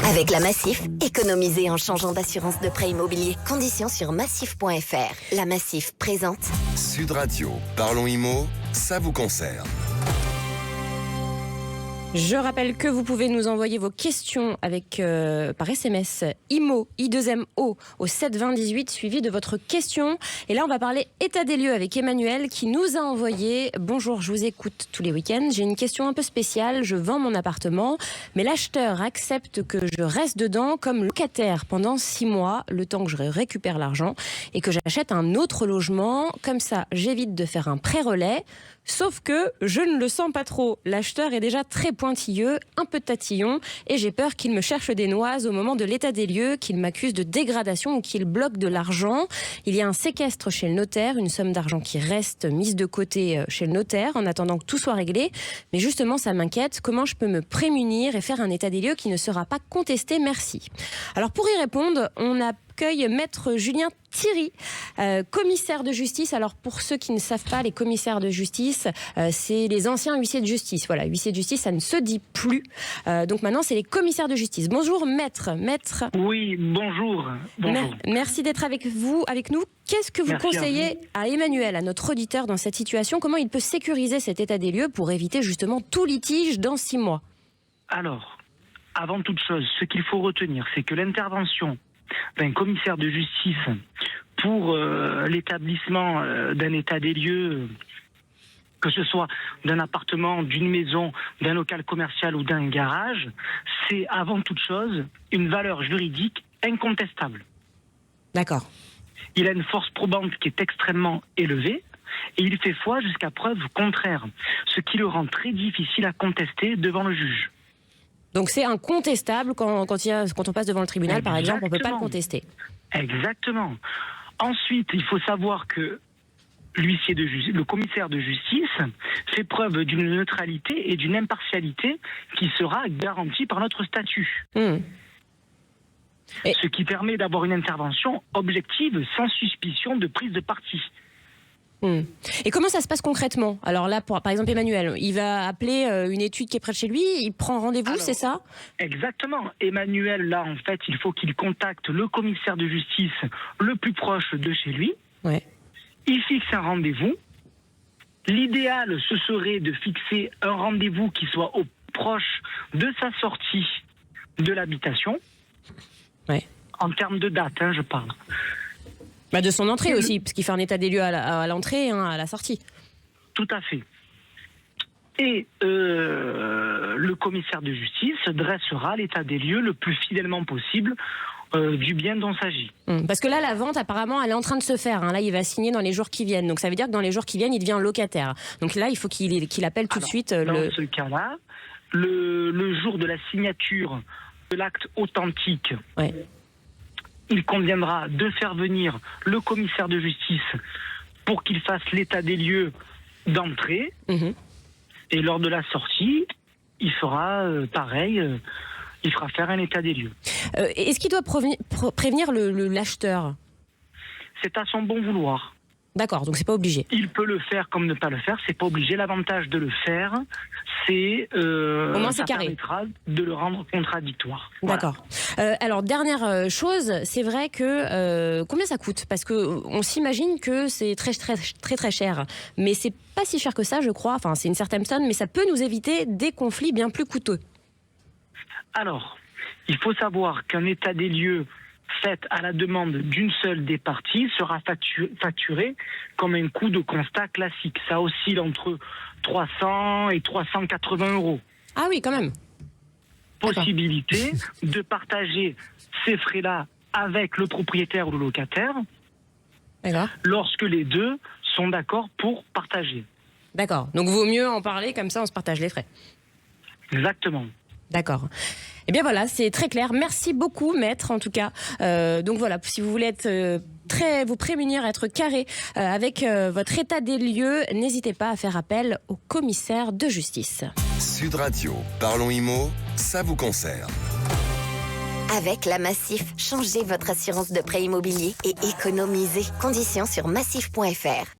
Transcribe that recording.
Avec la Massif, économisez en changeant d'assurance de prêt immobilier. Conditions sur massif.fr. La Massif présente Sud Radio, Parlons Immo, ça vous concerne. Je rappelle que vous pouvez nous envoyer vos questions par SMS IMO, I2MO au 72018 suivi de votre question. Et là, on va parler état des lieux avec Emmanuel qui nous a envoyé: bonjour, je vous écoute tous les week-ends. J'ai une question un peu spéciale. Je vends mon appartement, mais l'acheteur accepte que je reste dedans comme locataire pendant 6 mois, le temps que je récupère l'argent et que j'achète un autre logement. Comme ça, j'évite de faire un pré-relais. Sauf que je ne le sens pas trop. L'acheteur est déjà très pointilleux, un peu tatillon, et j'ai peur qu'il me cherche des noises au moment de l'état des lieux, qu'il m'accuse de dégradation ou qu'il bloque de l'argent. Il y a un séquestre chez le notaire, une somme d'argent qui reste mise de côté chez le notaire en attendant que tout soit réglé. Mais justement, ça m'inquiète. Comment je peux me prémunir et faire un état des lieux qui ne sera pas contesté? Merci. Alors pour y répondre, on accueille Maître Julien Thierry, commissaire de justice. Alors pour ceux qui ne savent pas, les commissaires de justice, c'est les anciens huissiers de justice. Voilà, huissier de justice, ça ne se dit plus. Donc maintenant, c'est les commissaires de justice. Bonjour maître. Oui, bonjour. Merci d'être avec nous. Qu'est-ce que vous conseillez à Emmanuel, à notre auditeur dans cette situation? Comment il peut sécuriser cet état des lieux pour éviter justement tout litige dans 6 mois? Alors, avant toute chose, ce qu'il faut retenir, c'est que l'intervention d'un commissaire de justice pour l'établissement d'un état des lieux, que ce soit d'un appartement, d'une maison, d'un local commercial ou d'un garage, c'est avant toute chose une valeur juridique incontestable. D'accord. Il a une force probante qui est extrêmement élevée et il fait foi jusqu'à preuve contraire, ce qui le rend très difficile à contester devant le juge. Donc c'est incontestable quand on passe devant le tribunal. Exactement. Par exemple, on ne peut pas le contester. Exactement. Ensuite, il faut savoir que le commissaire de justice fait preuve d'une neutralité et d'une impartialité qui sera garantie par notre statut. Ce qui permet d'avoir une intervention objective sans suspicion de prise de parti. Et comment ça se passe concrètement? Alors là, par exemple, Emmanuel, il va appeler une étude qui est près de chez lui, il prend rendez-vous, c'est ça? Exactement. Emmanuel, là, en fait, il faut qu'il contacte le commissaire de justice le plus proche de chez lui. Ouais. Il fixe un rendez-vous. L'idéal, ce serait de fixer un rendez-vous qui soit au proche de sa sortie de l'habitation. Ouais. En termes de date, je parle. De son entrée aussi, parce qu'il fait un état des lieux à l'entrée, à la sortie. Tout à fait. Et le commissaire de justice dressera l'état des lieux le plus fidèlement possible du bien dont il s'agit. Parce que là, la vente, apparemment, elle est en train de se faire. Là, il va signer dans les jours qui viennent. Donc ça veut dire que dans les jours qui viennent, il devient locataire. Donc là, il faut qu'il appelle tout de suite. Dans ce cas-là, le jour de la signature de l'acte authentique, il conviendra de faire venir le commissaire de justice pour qu'il fasse l'état des lieux d'entrée. Et lors de la sortie, il fera pareil, il fera faire un état des lieux. Est-ce qu'il doit prévenir l'acheteur? C'est à son bon vouloir. D'accord, donc c'est pas obligé. Il peut le faire comme ne pas le faire, c'est pas obligé. L'avantage de le faire, c'est ça permettra de le rendre contradictoire. D'accord. Voilà. Alors dernière chose, c'est vrai que combien ça coûte? Parce que on s'imagine que c'est très cher, mais c'est pas si cher que ça, je crois. Enfin, c'est une certaine somme, mais ça peut nous éviter des conflits bien plus coûteux. Alors, il faut savoir qu'un état des lieux fait à la demande d'une seule des parties sera facturé comme un coût de constat classique. Ça oscille entre 300 et 380 euros. Ah oui, quand même. Possibilité de partager ces frais-là avec le propriétaire ou le locataire lorsque les deux sont d'accord pour partager. D'accord. Donc vaut mieux en parler, comme ça on se partage les frais. Exactement. D'accord. Eh bien voilà, c'est très clair. Merci beaucoup, maître, en tout cas. Donc voilà, si vous voulez vous prémunir, être carré avec votre état des lieux, n'hésitez pas à faire appel au commissaire de justice. Sud Radio, Parlons Immo, ça vous concerne. Avec la Massif, changez votre assurance de prêt immobilier et économisez. Conditions sur massif.fr.